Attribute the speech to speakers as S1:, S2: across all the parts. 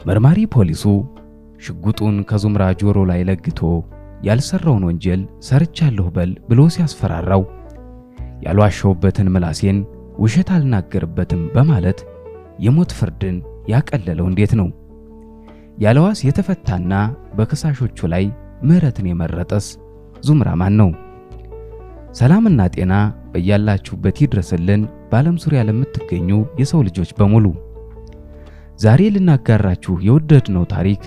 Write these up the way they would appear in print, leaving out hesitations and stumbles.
S1: መርማሪ ፖሊሱ ሽጉጡን ከዙምራ ጆሮ ላይ ለግቶ ያልሰራውን ወንጀል ሰርቻለሁ በል ብሎ ሲያስፈራራው ያልዋሸውበትን ምላሴን ውሸት አልናገርበትም በማለት የሞት ፍርድን ያቀለለው እንዴት ነው? ያለዋስ የተፈታና በከሳሾቹ ላይ ምህረትን የመረጠስ ዙምራ ማን ነው? ሰላምና ጤና በያላችሁበት ይድረስልን በዓለም ዙሪያ ለምትገኙ የሰው ልጆች በሙሉ። ዛሬ ልናጋራችሁ የወደድነው ታሪክ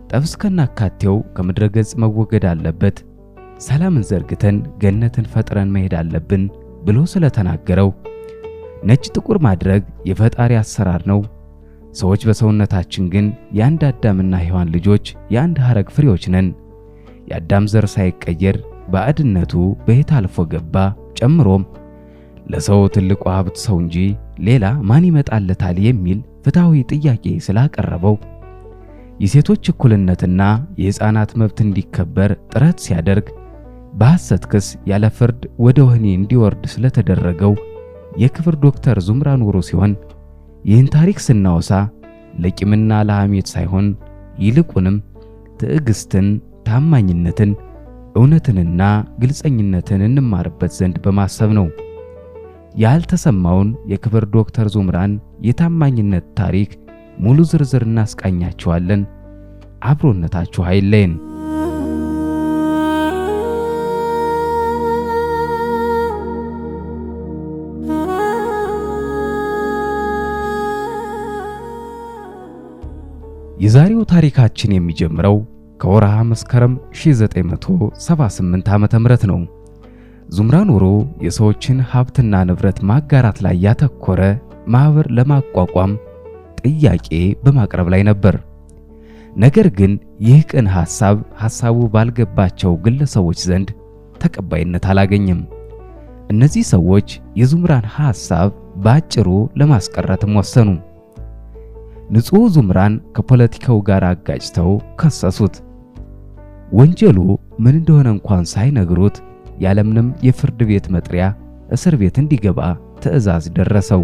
S1: ጠብስከና አካቴው ከምድረ ገጽ መወገድ አለበት፣ ሰላምን ዘርግተን ገነትን ፈጥረን መሄድ አለብን ብሎ ስለተናገረው ነጭ ጥቁር ማድረግ የፈጣሪ አሰራር ነው። ሰዎች በሰውነታችን ግን የአንድ አዳምና ሔዋን ልጆች የአንድ ሐረግ ፍሬዎች ነን። የአዳም ዘር ሳይቀየር ባዕድነቱ በየት አልፎ ገባ? ጨምሮም ለሰው ትልቁ ሀብት ሰው እንጂ ሌላ ማን ይመጣለታል የሚል ፍትሃዊ ጥያቄ ስላቀረበው የሴቶች እኩልነትና የሕፃናት መብት እንዲከበር ጥረት ሲያደርግ በሐሰት ክስ ያለ ፍርድ ወደ ወህኒ እንዲወርድ ስለተደረገው የክብር ዶክተር ዙምራ ኑሮ ሲሆን ይህን ታሪክ ስናወሳ ለቂምና ለሐሜት ሳይሆን ይልቁንም ትዕግስትን፣ ታማኝነትን፣ እውነትንና ግልጸኝነትን እንማርበት ዘንድ በማሰብ ነው። ያልተሰማውን የክብር ዶክተር ዙምራን የታማኝነት ታሪክ ሙሉ ዝርዝር እናስቃኛችኋለን። አብሮነታችሁ አይለየን። የዛሬው ታሪካችን የሚጀምረው ከወርሃ መስከረም 1978 ዓ.ም ነው። ዙምራ ኑሮ የሰዎችን ሀብትና ንብረት ማጋራት ላይ ያተኮረ ማህበር ለማቋቋም ጥያቄ በማቅረብ ላይ ነበር። ነገር ግን ይህ ቅን ሐሳቡ ባልገባቸው ግለሰቦች ዘንድ ተቀባይነት አላገኘም። እነዚህ ሰዎች የዙምራን ሐሳብ ባጭሩ ለማስቀረትም ወሰኑ። ንጹሕ ዙምራን ከፖለቲካው ጋር አጋጭተው ከሰሱት። ወንጀሉ ምን እንደሆነ እንኳን ሳይነግሩት ያለምንም የፍርድ ቤት መጥሪያ እስር ቤት እንዲገባ ትዕዛዝ ደረሰው።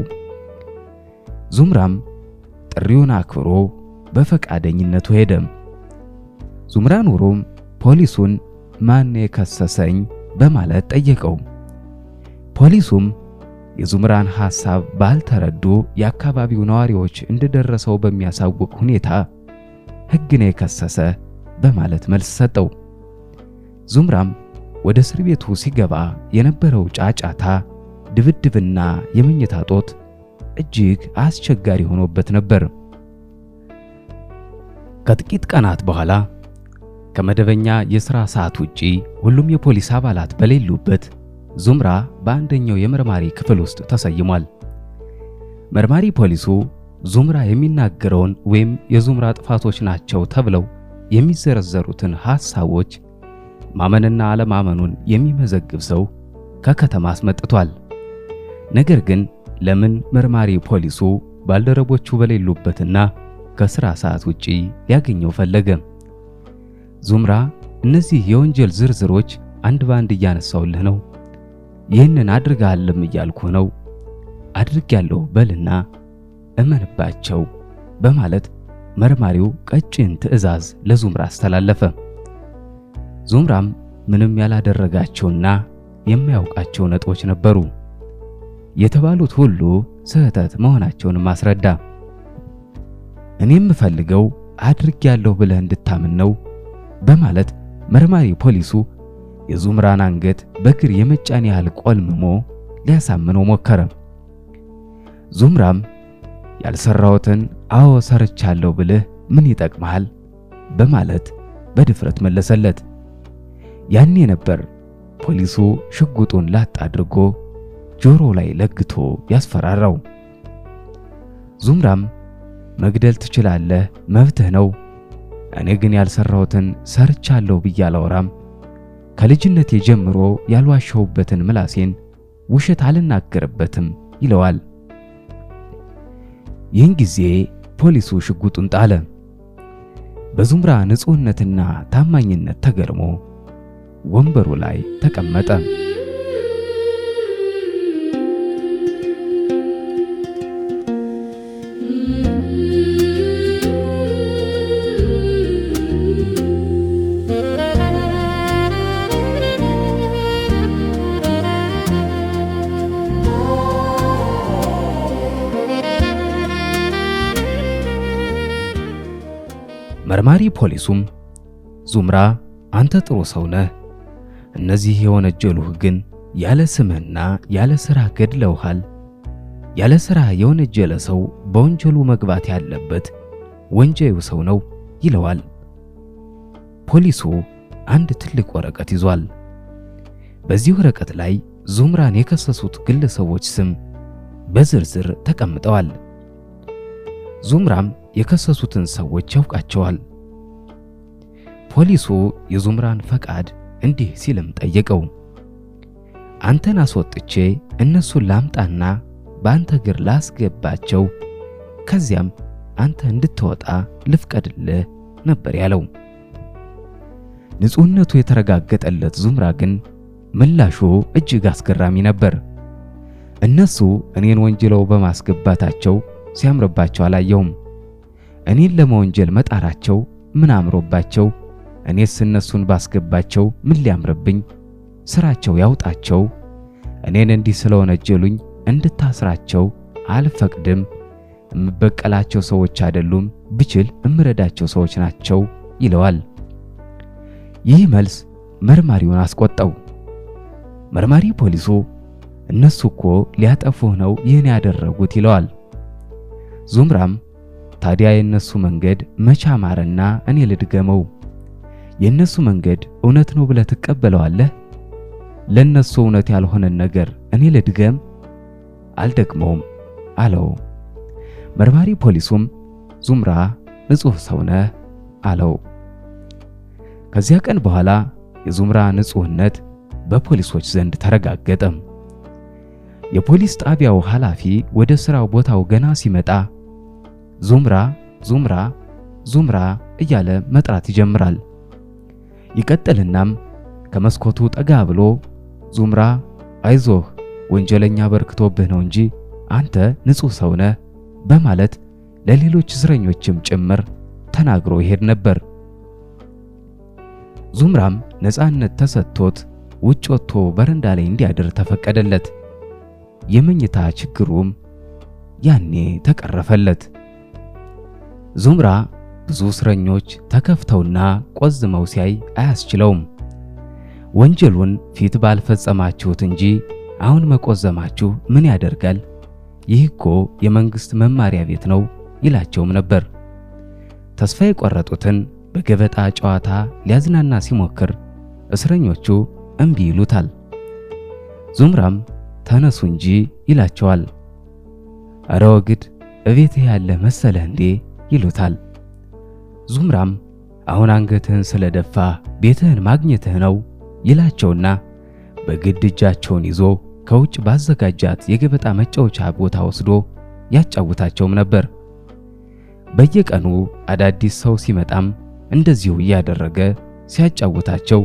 S1: ዙምራም ጥሪውን አክብሮ በፈቃደኝነቱ ሄደ። ዙምራ ኑሮም ፖሊሱን ማን የከሰሰኝ በማለት ጠየቀው። ፖሊሱም የዙምራን ሐሳብ ባልተረዱ የአካባቢው ነዋሪዎች እንደደረሰው በሚያሳውቅ ሁኔታ ሕግን የከሰሰ በማለት መልስ ሰጠው። ዙምራም ወደ እስር ቤቱ ሲገባ የነበረው ጫጫታ፣ ድብድብና የመኝታ ጦት እጅግ አስቸጋሪ ሆኖበት ነበር። ከጥቂት ቀናት በኋላ ከመደበኛ የሥራ ሰዓት ውጪ ሁሉም የፖሊስ አባላት በሌሉበት ዙምራ በአንደኛው የመርማሪ ክፍል ውስጥ ተሰይሟል። መርማሪ ፖሊሱ ዙምራ የሚናገረውን ወይም የዙምራ ጥፋቶች ናቸው ተብለው የሚዘረዘሩትን ሐሳቦች ማመንና አለማመኑን የሚመዘግብ ሰው ከከተማ አስመጥቷል። ነገር ግን ለምን መርማሪ ፖሊሱ ባልደረቦቹ በሌሉበትና ከሥራ ሰዓት ውጪ ሊያገኘው ፈለገ? ዙምራ እነዚህ የወንጀል ዝርዝሮች አንድ ባንድ እያነሳውልህ ነው፣ ይህንን አድርጋለም እያልኩህ ነው፣ አድርጌያለሁ በልና እመንባቸው በማለት መርማሪው ቀጭን ትዕዛዝ ለዙምራ አስተላለፈ። ዙምራም ምንም ያላደረጋቸውና የማያውቃቸው ነጥቦች ነበሩ። የተባሉት ሁሉ ስህተት መሆናቸውን ማስረዳ። እኔም የምፈልገው አድርጌያለሁ ብለህ እንድታምን ነው በማለት መርማሪ ፖሊሱ የዙምራን አንገት በግር የመጫን ያህል ቆልምሞ ሊያሳምነው ሞከረ። ዙምራም ያልሰራሁትን አዎ ሰርቻለሁ ብለህ ምን ይጠቅምሃል በማለት በድፍረት መለሰለት። ያኔ ነበር ፖሊሱ ሽጉጡን ላጥ አድርጎ ጆሮ ላይ ለግቶ ያስፈራራው። ዙምራም መግደል ትችላለህ፣ መብትህ ነው፣ እኔ ግን ያልሰራሁትን ሰርቻለሁ ብዬ አላወራም፣ ከልጅነቴ ጀምሮ ያልዋሸሁበትን ምላሴን ውሸት አልናገርበትም ይለዋል። ይህን ጊዜ ፖሊሱ ሽጉጡን ጣለ። በዙምራ ንጹህነትና ታማኝነት ተገርሞ ወንበሩ ላይ ተቀመጠ። መርማሪ ፖሊሱም ዙምራ አንተ ጥሩ ሰው ነህ፣ እነዚህ የወነጀሉህ ግን ያለ ስምህና ያለ ሥራ ገድለውሃል። ያለ ሥራ የወነጀለ ሰው በወንጀሉ መግባት ያለበት ወንጀዩ ሰው ነው ይለዋል። ፖሊሱ አንድ ትልቅ ወረቀት ይዟል። በዚህ ወረቀት ላይ ዙምራን የከሰሱት ግለሰቦች ስም በዝርዝር ተቀምጠዋል። ዙምራም የከሰሱትን ሰዎች ያውቃቸዋል። ፖሊሱ የዙምራን ፈቃድ እንዲህ ሲልም ጠየቀው። አንተን አስወጥቼ እነሱን ላምጣና በአንተ እግር ላስገባቸው፣ ከዚያም አንተ እንድትወጣ ልፍቀድልህ ነበር ያለው። ንጹህነቱ የተረጋገጠለት ዙምራ ግን ምላሹ እጅግ አስገራሚ ነበር። እነሱ እኔን ወንጅለው በማስገባታቸው ሲያምርባቸው አላየውም። እኔን ለመወንጀል መጣራቸው ምን አምሮባቸው? እኔስ እነሱን ባስገባቸው ምን ሊያምርብኝ? ስራቸው ያውጣቸው። እኔን እንዲህ ስለወነጀሉኝ እንድታስራቸው አልፈቅድም። እምበቀላቸው ሰዎች አይደሉም፣ ብችል እምረዳቸው ሰዎች ናቸው ይለዋል። ይህ መልስ መርማሪውን አስቆጣው። መርማሪ ፖሊሱ እነሱ እኮ ሊያጠፉህ ነው ይህን ያደረጉት ይለዋል። ዙምራም ታዲያ የነሱ መንገድ መቼ አማረና እኔ ልድገመው? የነሱ መንገድ እውነት ነው ብለህ ትቀበለዋለህ? ለነሱ እውነት ያልሆነን ነገር እኔ ልድገም? አልደግመውም አለው። መርማሪ ፖሊሱም ዙምራ ንጹህ ሰው ነህ አለው። ከዚያ ቀን በኋላ የዙምራ ንጹህነት በፖሊሶች ዘንድ ተረጋገጠ። የፖሊስ ጣቢያው ኃላፊ ወደ ስራው ቦታው ገና ሲመጣ ዙምራ ዙምራ ዙምራ እያለ መጥራት ይጀምራል። ይቀጥልናም ከመስኮቱ ጠጋ ብሎ ዙምራ አይዞህ፣ ወንጀለኛ በርክቶብህ ነው እንጂ አንተ ንጹህ ሰው ነህ በማለት ለሌሎች እስረኞችም ጭምር ተናግሮ ይሄድ ነበር። ዙምራም ነፃነት ተሰጥቶት ውጭ ወጥቶ በረንዳ ላይ እንዲያድር ተፈቀደለት። የመኝታ ችግሩም ያኔ ተቀረፈለት። ዙምራ ብዙ እስረኞች ተከፍተውና ቆዝመው ሲያይ አያስችለውም። ወንጀሉን ፊት ባልፈጸማችሁት እንጂ አሁን መቆዘማችሁ ምን ያደርጋል? ይህ እኮ የመንግስት መማሪያ ቤት ነው ይላቸውም ነበር። ተስፋ የቆረጡትን በገበጣ ጨዋታ ሊያዝናና ሲሞክር እስረኞቹ እምቢ ይሉታል። ዙምራም ተነሱ እንጂ ይላቸዋል። አረ ወግድ እቤትህ ያለ መሰለህ እንዴ ይሉታል። ዙምራም አሁን አንገትህን ስለደፋ ቤትህን ማግኘትህ ነው ይላቸውና በግድ እጃቸውን ይዞ ከውጭ ባዘጋጃት የገበጣ መጫወቻ ቦታ ወስዶ ያጫውታቸውም ነበር። በየቀኑ አዳዲስ ሰው ሲመጣም እንደዚሁ እያደረገ ሲያጫውታቸው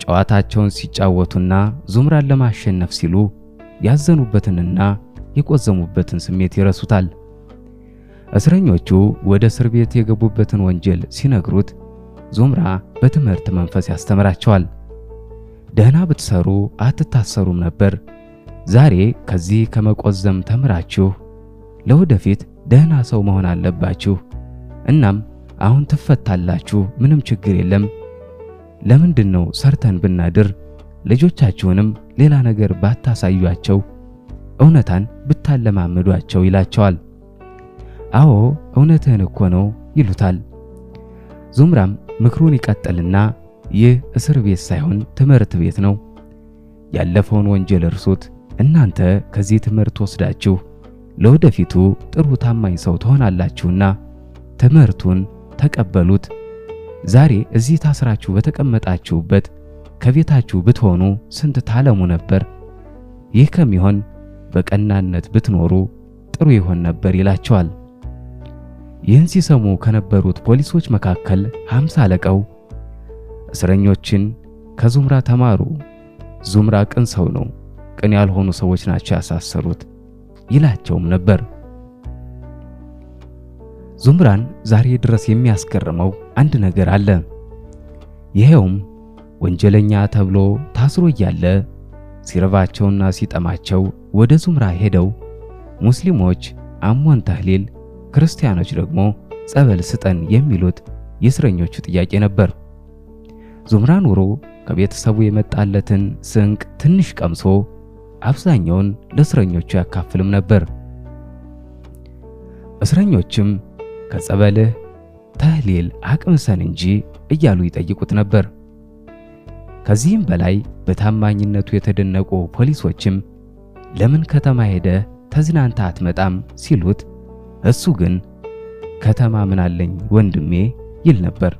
S1: ጨዋታቸውን ሲጫወቱና ዙምራን ለማሸነፍ ሲሉ ያዘኑበትንና የቆዘሙበትን ስሜት ይረሱታል። እስረኞቹ ወደ እስር ቤት የገቡበትን ወንጀል ሲነግሩት ዙምራ በትምህርት መንፈስ ያስተምራቸዋል። ደህና ብትሰሩ አትታሰሩም ነበር። ዛሬ ከዚህ ከመቆዘም ተምራችሁ ለወደፊት ደህና ሰው መሆን አለባችሁ። እናም አሁን ትፈታላችሁ፣ ምንም ችግር የለም። ለምንድነው ሰርተን ብናድር ልጆቻችሁንም ሌላ ነገር ባታሳዩአቸው፣ እውነታን ብታለማምዷቸው ይላቸዋል። አዎ እውነትህን እኮ ነው ይሉታል። ዙምራም ምክሩን ይቀጥልና ይህ እስር ቤት ሳይሆን ትምህርት ቤት ነው። ያለፈውን ወንጀል እርሱት። እናንተ ከዚህ ትምህርት ወስዳችሁ ለወደፊቱ ጥሩ ታማኝ ሰው ትሆናላችሁና ትምህርቱን ተቀበሉት። ዛሬ እዚህ ታስራችሁ በተቀመጣችሁበት ከቤታችሁ ብትሆኑ ስንት ታለሙ ነበር። ይህ ከሚሆን በቀናነት ብትኖሩ ጥሩ ይሆን ነበር ይላቸዋል። ይህን ሲሰሙ ከነበሩት ፖሊሶች መካከል 50 አለቃው እስረኞችን ከዙምራ ተማሩ፣ ዙምራ ቅን ሰው ነው፣ ቅን ያልሆኑ ሰዎች ናቸው ያሳሰሩት ይላቸውም ነበር። ዙምራን ዛሬ ድረስ የሚያስገርመው አንድ ነገር አለ። ይሄውም ወንጀለኛ ተብሎ ታስሮ እያለ ሲረባቸውና ሲጠማቸው ወደ ዙምራ ሄደው ሙስሊሞች አሞን ተህሊል፣ ክርስቲያኖች ደግሞ ጸበል ስጠን የሚሉት የእስረኞቹ ጥያቄ ነበር። ዙምራ ኑሩ ከቤተሰቡ የመጣለትን ስንቅ ትንሽ ቀምሶ አብዛኛውን ለእስረኞቹ ያካፍልም ነበር። እስረኞችም ከጸበልህ ተህሊል አቅምሰን እንጂ እያሉ ይጠይቁት ነበር። ከዚህም በላይ በታማኝነቱ የተደነቁ ፖሊሶችም ለምን ከተማ ሄደ ተዝናንታ አትመጣም ሲሉት እሱ ግን ከተማ ምን አለኝ ወንድሜ ይል ነበር።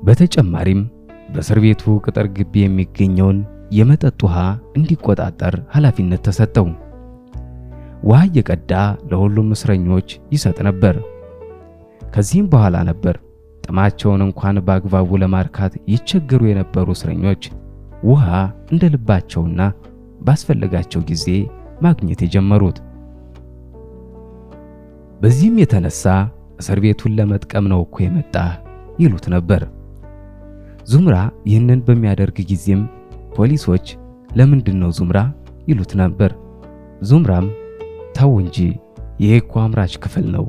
S1: በተጨማሪም በእስር ቤቱ ቅጥር ግቢ የሚገኘውን የመጠጥ ውሃ እንዲቆጣጠር ኃላፊነት ተሰጠው። ውሃ እየቀዳ ለሁሉም እስረኞች ይሰጥ ነበር። ከዚህም በኋላ ነበር ጥማቸውን እንኳን በአግባቡ ለማርካት ይቸገሩ የነበሩ እስረኞች ውሃ እንደ ልባቸውና ባስፈለጋቸው ጊዜ ማግኘት የጀመሩት። በዚህም የተነሳ እስር ቤቱን ለመጥቀም ነው እኮ የመጣህ ይሉት ነበር። ዙምራ ይህንን በሚያደርግ ጊዜም ፖሊሶች ለምንድን ነው ዙምራ ይሉት ነበር። ዙምራም ተው እንጂ ይሄ እኮ አምራች ክፍል ነው፣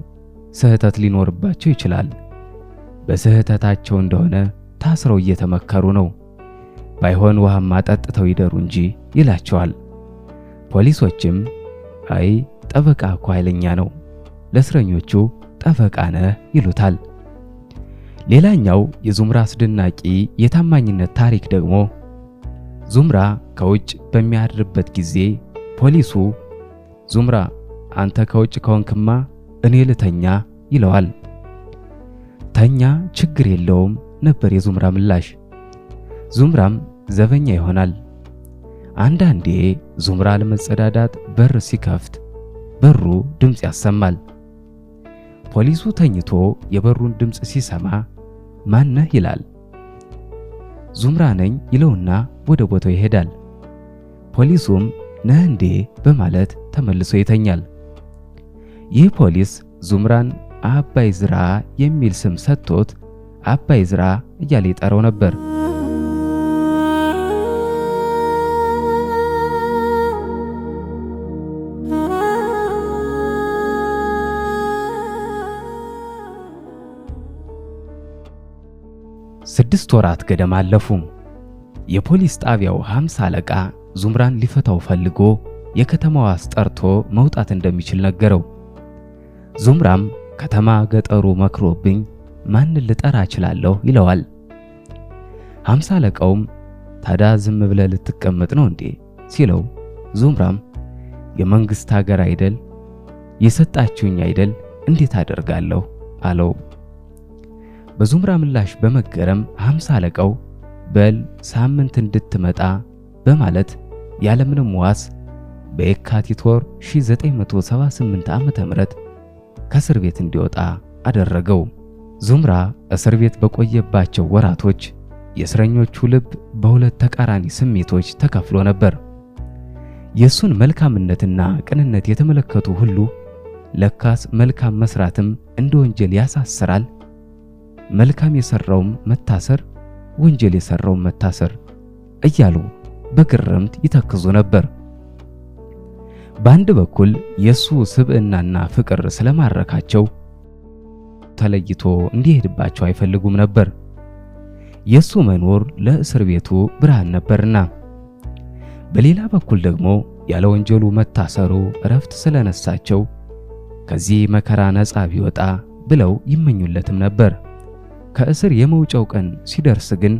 S1: ስህተት ሊኖርባቸው ይችላል፣ በስህተታቸው እንደሆነ ታስረው እየተመከሩ ነው፣ ባይሆን ውሃማ ጠጥተው ይደሩ እንጂ ይላቸዋል። ፖሊሶችም አይ ጠበቃ እኮ ኃይለኛ ነው፣ ለእስረኞቹ ጠበቃ ነህ ይሉታል። ሌላኛው የዙምራ አስደናቂ የታማኝነት ታሪክ ደግሞ ዙምራ ከውጭ በሚያድርበት ጊዜ ፖሊሱ ዙምራ አንተ ከውጭ ከሆንክማ እኔ ልተኛ ይለዋል። ተኛ ችግር የለውም ነበር የዙምራ ምላሽ። ዙምራም ዘበኛ ይሆናል። አንዳንዴ ዙምራ ለመጸዳዳት በር ሲከፍት በሩ ድምፅ ያሰማል። ፖሊሱ ተኝቶ የበሩን ድምፅ ሲሰማ ማነህ ይላል። ዙምራ ነኝ ይለውና ወደ ቦታው ይሄዳል። ፖሊሱም ነህ እንዴ በማለት ተመልሶ ይተኛል። ይህ ፖሊስ ዙምራን አባይ ዝራ የሚል ስም ሰጥቶት አባይ ዝራ እያለ ይጠራው ነበር። ስድስት ወራት ገደማ አለፉ። የፖሊስ ጣቢያው 50 አለቃ ዙምራን ሊፈታው ፈልጎ የከተማው አስጠርቶ መውጣት እንደሚችል ነገረው። ዙምራም ከተማ ገጠሩ መክሮብኝ ማንን ልጠራ እችላለሁ ይለዋል። 50 አለቃውም ታዲያ ዝም ብለህ ልትቀመጥ ነው እንዴ ሲለው ዙምራም የመንግስት ሀገር አይደል የሰጣችሁኝ አይደል እንዴት አደርጋለሁ አለው። በዙምራ ምላሽ በመገረም 50 አለቃው በል ሳምንት እንድትመጣ በማለት ያለምንም ዋስ በየካቲት ወር 1978 ዓ.ም ከእስር ቤት እንዲወጣ አደረገው። ዙምራ እስር ቤት በቆየባቸው ወራቶች የእስረኞቹ ልብ በሁለት ተቃራኒ ስሜቶች ተከፍሎ ነበር። የሱን መልካምነትና ቅንነት የተመለከቱ ሁሉ ለካስ መልካም መስራትም እንደ ወንጀል ያሳስራል፣ መልካም የሰራውም መታሰር፣ ወንጀል የሰራውም መታሰር እያሉ በግርምት ይተክዙ ነበር። በአንድ በኩል የሱ ስብዕናና ፍቅር ስለማረካቸው ተለይቶ እንዲሄድባቸው አይፈልጉም ነበር። የሱ መኖር ለእስር ቤቱ ብርሃን ነበርና፣ በሌላ በኩል ደግሞ ያለ ወንጀሉ መታሰሩ እረፍት ስለነሳቸው ከዚህ መከራ ነፃ ቢወጣ ብለው ይመኙለትም ነበር። ከእስር የመውጫው ቀን ሲደርስ ግን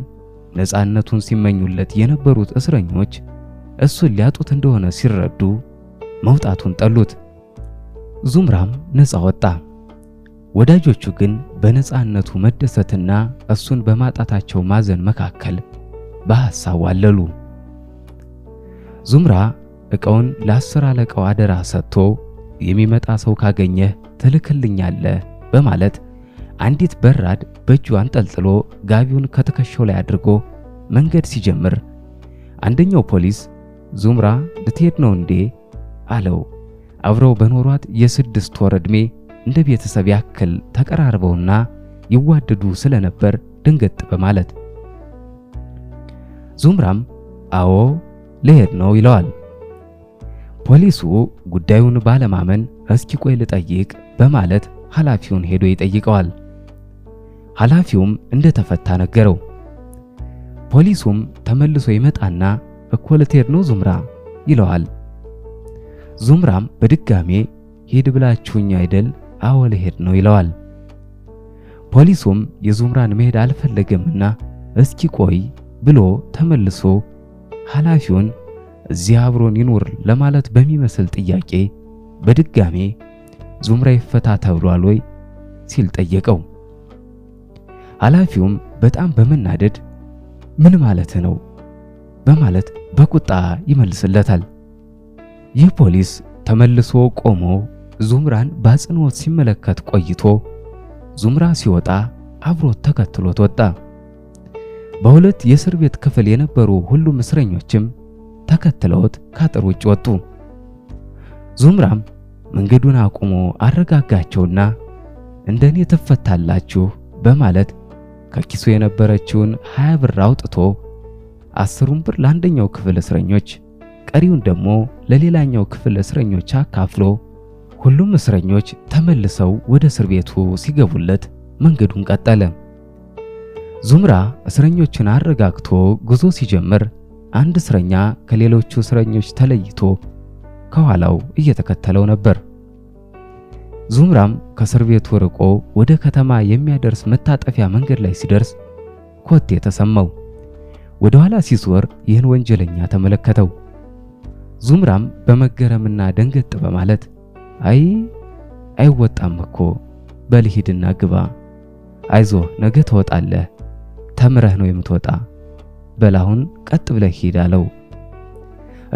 S1: ነፃነቱን ሲመኙለት የነበሩት እስረኞች እሱን ሊያጡት እንደሆነ ሲረዱ መውጣቱን ጠሉት። ዙምራም ነፃ ወጣ። ወዳጆቹ ግን በነፃነቱ መደሰትና እሱን በማጣታቸው ማዘን መካከል በሐሳብ ዋለሉ። ዙምራ ዕቃውን ለ10 አለቃው አደራ ሰጥቶ የሚመጣ ሰው ካገኘህ ትልክልኛለህ በማለት አንዲት በራድ በእጁ አንጠልጥሎ ጋቢውን ከትከሻው ላይ አድርጎ መንገድ ሲጀምር አንደኛው ፖሊስ ዙምራ ልትሄድ ነው እንዴ አለው። አብረው በኖሯት የ6 ወር ዕድሜ እንደ ቤተሰብ ያክል ተቀራርበውና ይዋደዱ ስለነበር ድንገት በማለት ዙምራም አዎ ልሄድ ነው ይለዋል። ፖሊሱ ጉዳዩን ባለማመን እስኪ ቆይ ልጠይቅ በማለት ኃላፊውን ሄዶ ይጠይቀዋል። ኃላፊውም እንደተፈታ ነገረው። ፖሊሱም ተመልሶ ይመጣና እኮ ልትሄድ ነው ዙምራ ይለዋል። ዙምራም በድጋሜ ሂድ ብላችሁኝ አይደል? አዎ ልሄድ ነው ይለዋል። ፖሊሱም የዙምራን መሄድ አልፈለገምና እስኪ ቆይ ብሎ ተመልሶ ኃላፊውን እዚህ አብሮን ይኖር ለማለት በሚመስል ጥያቄ በድጋሜ ዙምራ ይፈታ ተብሏል ወይ ሲል ጠየቀው። ኃላፊውም በጣም በመናደድ ምን ማለት ነው በማለት በቁጣ ይመልስለታል። ይህ ፖሊስ ተመልሶ ቆሞ ዙምራን በአጽንኦት ሲመለከት ቆይቶ ዙምራ ሲወጣ አብሮት ተከትሎት ወጣ። በሁለት የእስር ቤት ክፍል የነበሩ ሁሉም እስረኞችም ተከትለውት ከአጥር ውጭ ወጡ። ዙምራም መንገዱን አቁሞ አረጋጋቸውና እንደኔ ትፈታላችሁ በማለት ከኪሱ የነበረችውን 20 ብር አውጥቶ 10 ብር ለአንደኛው ክፍል እስረኞች ቀሪውን ደግሞ ለሌላኛው ክፍል እስረኞች አካፍሎ ሁሉም እስረኞች ተመልሰው ወደ እስር ቤቱ ሲገቡለት መንገዱን ቀጠለ። ዙምራ እስረኞችን አረጋግቶ ጉዞ ሲጀምር አንድ እስረኛ ከሌሎቹ እስረኞች ተለይቶ ከኋላው እየተከተለው ነበር። ዙምራም ከእስር ቤቱ ርቆ ወደ ከተማ የሚያደርስ መታጠፊያ መንገድ ላይ ሲደርስ ኮቴ ተሰማው። ወደ ኋላ ሲዞር ይህን ወንጀለኛ ተመለከተው። ዙምራም በመገረምና ደንገጥ በማለት አይወጣም እኮ በልሂድና ግባ፣ አይዞህ ነገ ትወጣለህ፣ ተምረህ ነው የምትወጣ፣ በላሁን ቀጥ ብለህ ሂድ አለው።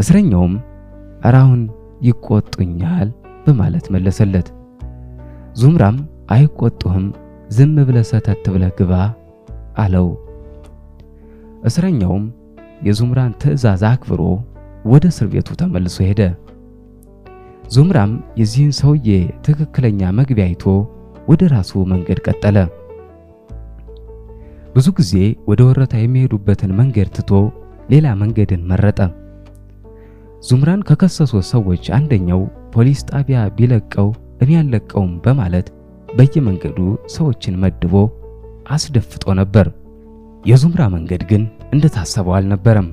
S1: እስረኛውም አራሁን ይቆጡኛል በማለት መለሰለት። ዙምራም አይቆጡህም፣ ዝም ብለህ ሰተት ብለህ ግባ አለው። እስረኛውም የዙምራን ትዕዛዝ አክብሮ ወደ እስር ቤቱ ተመልሶ ሄደ። ዙምራም የዚህን ሰውዬ ትክክለኛ መግቢያ አይቶ ወደ ራሱ መንገድ ቀጠለ። ብዙ ጊዜ ወደ ወረታ የሚሄዱበትን መንገድ ትቶ ሌላ መንገድን መረጠ። ዙምራን ከከሰሱት ሰዎች አንደኛው ፖሊስ ጣቢያ ቢለቀው እኔ ያለቀውም በማለት በየመንገዱ ሰዎችን መድቦ አስደፍጦ ነበር። የዙምራ መንገድ ግን እንደታሰበው አልነበረም።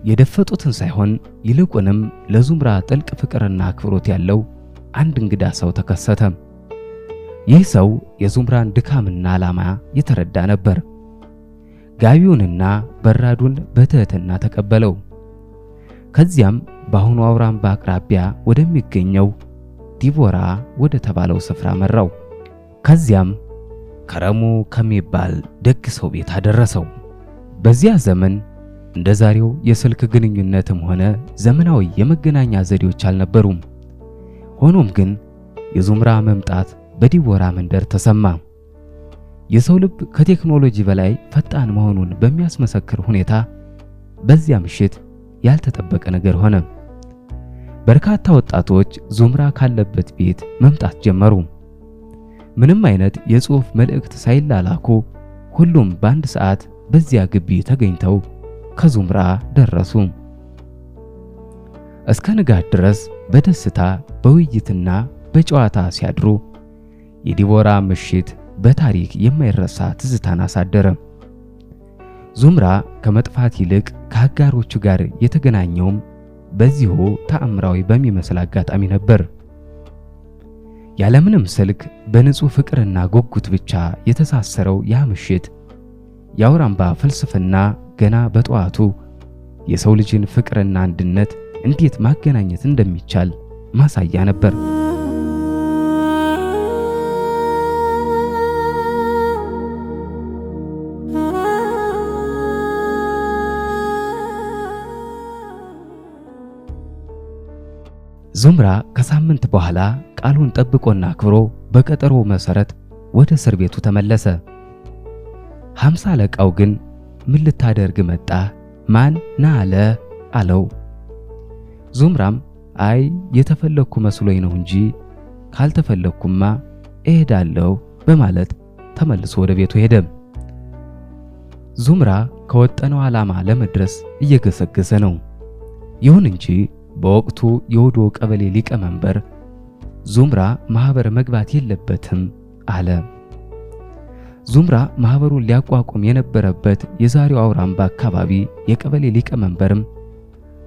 S1: የደፈጡትን ሳይሆን ይልቁንም ለዙምራ ጥልቅ ፍቅርና አክብሮት ያለው አንድ እንግዳ ሰው ተከሰተ። ይህ ሰው የዙምራን ድካምና ዓላማ የተረዳ ነበር። ጋቢውንና በራዱን በትህትና ተቀበለው። ከዚያም በአሁኑ አውራምባ አቅራቢያ ወደሚገኘው ዲቦራ ወደ ተባለው ስፍራ መራው። ከዚያም ከረሙ ከሚባል ደግ ሰው ቤት አደረሰው። በዚያ ዘመን እንደ ዛሬው የስልክ ግንኙነትም ሆነ ዘመናዊ የመገናኛ ዘዴዎች አልነበሩም። ሆኖም ግን የዙምራ መምጣት በዲቦራ መንደር ተሰማ። የሰው ልብ ከቴክኖሎጂ በላይ ፈጣን መሆኑን በሚያስመሰክር ሁኔታ በዚያ ምሽት ያልተጠበቀ ነገር ሆነ። በርካታ ወጣቶች ዙምራ ካለበት ቤት መምጣት ጀመሩ። ምንም አይነት የጽሑፍ መልእክት ሳይላላኩ ሁሉም በአንድ ሰዓት በዚያ ግቢ ተገኝተው ከዙምራ ደረሱ። እስከ ንጋት ድረስ በደስታ በውይይትና በጨዋታ ሲያድሩ የዲቦራ ምሽት በታሪክ የማይረሳ ትዝታን አሳደረ። ዙምራ ከመጥፋት ይልቅ ከአጋሮቹ ጋር የተገናኘውም በዚሁ ተአምራዊ በሚመስል አጋጣሚ ነበር። ያለምንም ስልክ በንጹህ ፍቅርና ጉጉት ብቻ የተሳሰረው ያ ምሽት የአውራምባ ፍልስፍና ገና በጠዋቱ የሰው ልጅን ፍቅርና አንድነት እንዴት ማገናኘት እንደሚቻል ማሳያ ነበር። ዙምራ ከሳምንት በኋላ ቃሉን ጠብቆና አክብሮ በቀጠሮ መሰረት ወደ እስር ቤቱ ተመለሰ። 50 አለቃው ግን ምን ልታደርግ መጣ? ማን ና አለ አለው። ዙምራም አይ የተፈለኩ መስሎኝ ነው እንጂ ካልተፈለኩማ እሄዳለሁ በማለት ተመልሶ ወደ ቤቱ ሄደ። ዙምራ ከወጠነው ዓላማ ለመድረስ እየገሰገሰ ነው። ይሁን እንጂ በወቅቱ የወዶ ቀበሌ ሊቀመንበር ዙምራ ማህበር መግባት የለበትም አለ። ዙምራ ማህበሩን ሊያቋቁም የነበረበት የዛሬው አውራምባ አካባቢ የቀበሌ ሊቀመንበርም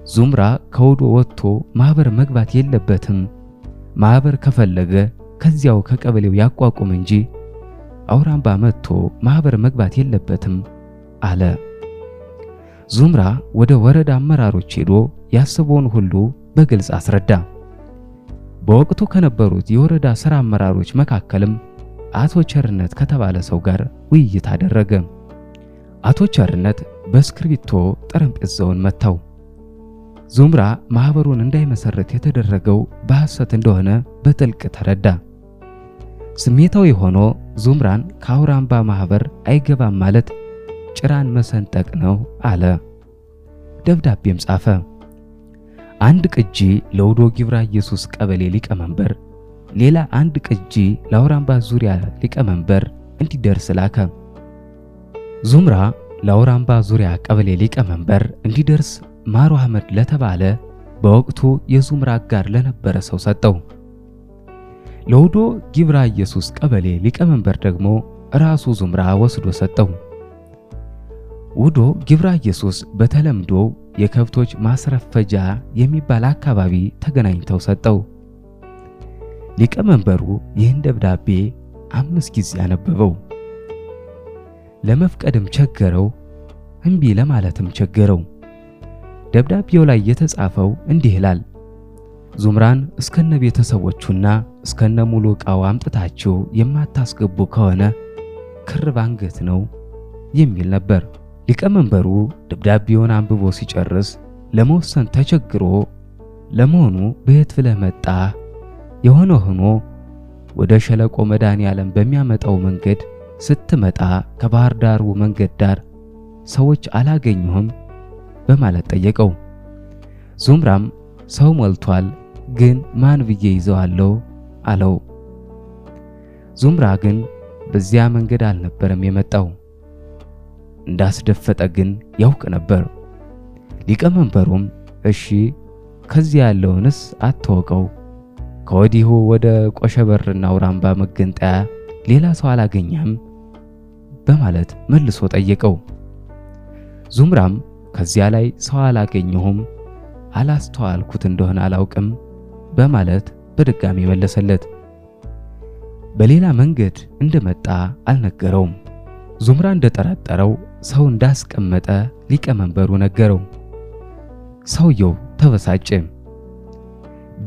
S1: ዙምራ ከውዶ ወጥቶ ማህበር መግባት የለበትም፣ ማህበር ከፈለገ ከዚያው ከቀበሌው ያቋቁም እንጂ አውራምባ መጥቶ ማህበር መግባት የለበትም አለ። ዙምራ ወደ ወረዳ አመራሮች ሄዶ ያሰበውን ሁሉ በግልጽ አስረዳ። በወቅቱ ከነበሩት የወረዳ ሥራ አመራሮች መካከልም አቶ ቸርነት ከተባለ ሰው ጋር ውይይት አደረገ። አቶ ቸርነት በእስክሪብቶ ጠረጴዛውን መታው። ዙምራ ማህበሩን እንዳይመሰረት የተደረገው በሐሰት እንደሆነ በጥልቅ ተረዳ። ስሜታዊ ሆኖ ዙምራን ከአውራምባ ማህበር አይገባም ማለት ጭራን መሰንጠቅ ነው አለ። ደብዳቤም ጻፈ። አንድ ቅጂ ለውዶ ጊብራ ኢየሱስ ቀበሌ ሊቀመንበር፣ ሌላ አንድ ቅጂ ለአውራምባ ዙሪያ ሊቀመንበር እንዲደርስ ላከ። ዙምራ ለአውራምባ ዙሪያ ቀበሌ ሊቀመንበር እንዲደርስ ማሩ አህመድ ለተባለ በወቅቱ የዙምራ አጋር ለነበረ ሰው ሰጠው። ለውዶ ጊብራ ኢየሱስ ቀበሌ ሊቀመንበር ደግሞ ራሱ ዙምራ ወስዶ ሰጠው። ውዶ ጊብራ ኢየሱስ በተለምዶ የከብቶች ማስረፈጃ የሚባል አካባቢ ተገናኝተው ሰጠው። ሊቀመንበሩ ይህን ደብዳቤ 5 ጊዜ አነበበው። ለመፍቀድም ቸገረው፣ እምቢ ለማለትም ቸገረው። ደብዳቤው ላይ የተጻፈው እንዲህ ይላል: ዙምራን እስከነ ቤተሰቦቹና እስከነ ሙሉ ዕቃው አምጥታችሁ የማታስገቡ ከሆነ ክር ባንገት ነው የሚል ነበር። ሊቀመንበሩ ደብዳቤውን አንብቦ ሲጨርስ ለመወሰን ተቸግሮ ለመሆኑ በየት ብለህ መጣ? የሆነ ሆኖ ወደ ሸለቆ መድኃኔዓለም በሚያመጣው መንገድ ስትመጣ ከባህር ዳሩ መንገድ ዳር ሰዎች አላገኙህም? በማለት ጠየቀው። ዙምራም ሰው ሞልቷል፣ ግን ማን ብዬ ይዘዋለሁ አለው። ዙምራ ግን በዚያ መንገድ አልነበረም የመጣው። እንዳስደፈጠ ግን ያውቅ ነበር። ሊቀመንበሩም እሺ ከዚያ ያለውንስ አትወቀው፣ ከወዲሁ ወደ ቆሸበርና አውራምባ መገንጠያ ሌላ ሰው አላገኘህም? በማለት መልሶ ጠየቀው። ዙምራም ከዚያ ላይ ሰው አላገኘሁም፣ አላስተዋልኩት እንደሆነ አላውቅም በማለት በድጋሚ መለሰለት። በሌላ መንገድ እንደመጣ አልነገረውም። ዙምራ እንደጠረጠረው ሰው እንዳስቀመጠ ሊቀመንበሩ ነገረው። ሰውየው ተበሳጨ።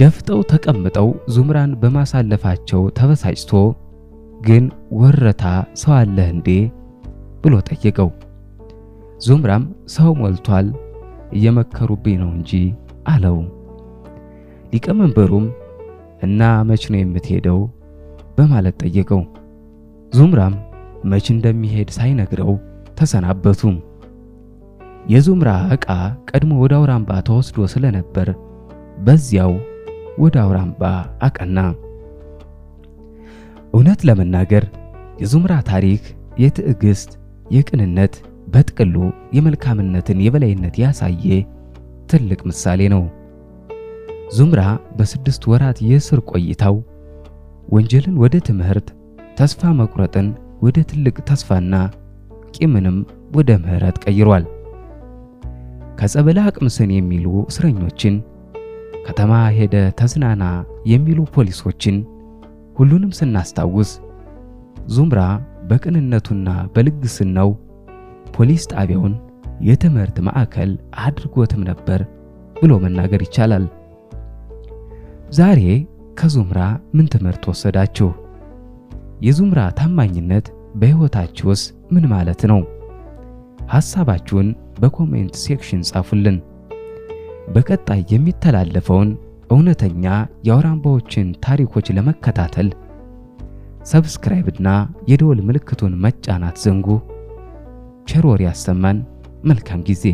S1: ደፍጠው ተቀምጠው ዙምራን በማሳለፋቸው ተበሳጭቶ ግን ወረታ ሰው አለህ እንዴ ብሎ ጠየቀው። ዙምራም ሰው ሞልቷል፣ እየመከሩብኝ ነው እንጂ አለው። ሊቀመንበሩም እና መች ነው የምትሄደው በማለት ጠየቀው። ዙምራም መች እንደሚሄድ ሳይነግረው ተሰናበቱ። የዙምራ ዕቃ ቀድሞ ወደ አውራምባ ተወስዶ ስለነበር በዚያው ወደ አውራምባ አቀና። እውነት ለመናገር የዙምራ ታሪክ የትዕግስት፣ የቅንነት፣ በጥቅሉ የመልካምነትን የበላይነት ያሳየ ትልቅ ምሳሌ ነው። ዙምራ በ6 ወራት የእስር ቆይታው ወንጀልን ወደ ትምህርት፣ ተስፋ መቁረጥን ወደ ትልቅ ተስፋና ቂምንም ወደ ምህረት ቀይሯል። ከጸበለ አቅምስን የሚሉ እስረኞችን፣ ከተማ ሄደ ተዝናና የሚሉ ፖሊሶችን ሁሉንም ስናስታውስ ዙምራ በቅንነቱና በልግስናው ፖሊስ ጣቢያውን የትምህርት ማዕከል አድርጎትም ነበር ብሎ መናገር ይቻላል። ዛሬ ከዙምራ ምን ትምህርት ወሰዳችሁ? የዙምራ ታማኝነት በሕይወታችሁስ ምን ማለት ነው? ሐሳባችሁን በኮሜንት ሴክሽን ጻፉልን። በቀጣይ የሚተላለፈውን እውነተኛ የአውራምባዎችን ታሪኮች ለመከታተል ሰብስክራይብና የደወል ምልክቱን መጫን አትዘንጉ። ቸር ወሬ ያሰማን። መልካም ጊዜ